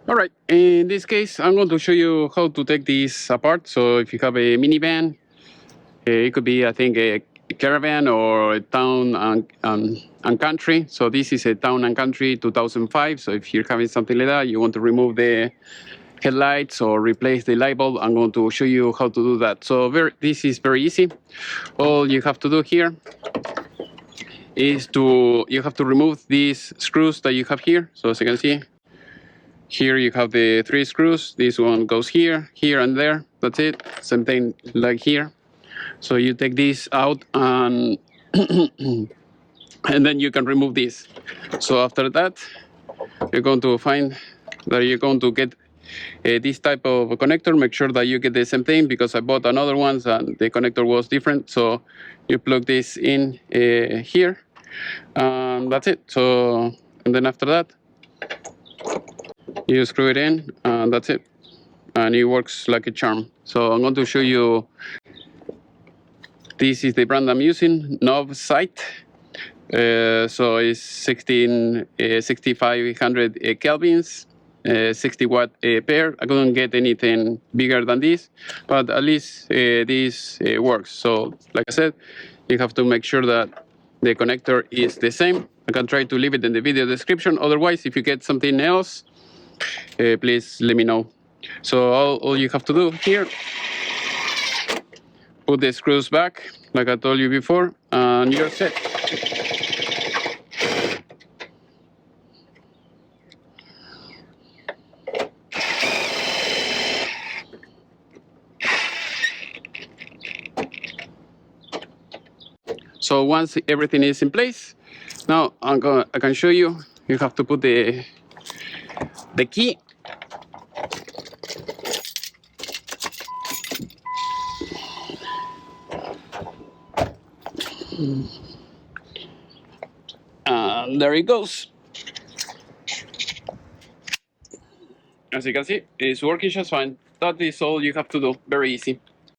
All right, in this case, I'm going to show you how to take this apart. So if you have a minivan, it could be, I think, a caravan or a town and country. So this is a town and country 2005. So if you're having something like that, you want to remove the headlights or replace the light bulb, I'm going to show you how to do that. So this is very easy. All you have to do here is you have to remove these screws that you have here. So as you can see, here you have the 3 screws. This one goes here, here, and there. That's it. Same thing like here. So you take this out and and then you can remove this. So after that, you're going to find that you're going to get this type of connector. Make sure that you get the same thing, because I bought another ones and the connector was different. So you plug this in here, and that's it. So, and then after that, you screw it in, and that's it. And it works like a charm. So I'm going to show you. This is the brand I'm using, Nov Sight. So it's 6500 kelvins, 60 watt pair. I couldn't get anything bigger than this, but at least this works. So like I said, you have to make sure that the connector is the same. I can try to leave it in the video description. Otherwise, if you get something else, please let me know. So all you have to do here, put the screws back, like I told you before, and you're set. So once everything is in place, now I can show you. You have to put the key. And there it goes. As you can see, it's working just fine. That is all you have to do. Very easy.